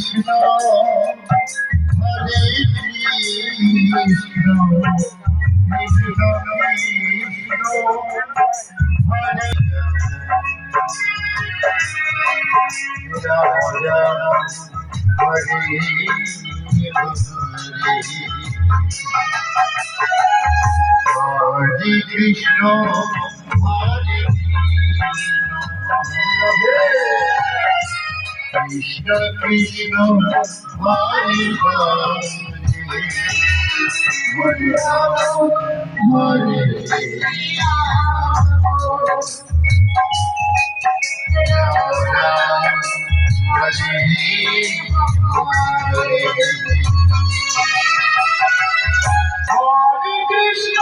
Krishna Hare Krishna Krishna Krishna Hare Ram Ram Hare Hare Krishna Hare Krishna Krishna Hare Hare Hare Ram Hare Ram Ram Hare Hare Hare Krishna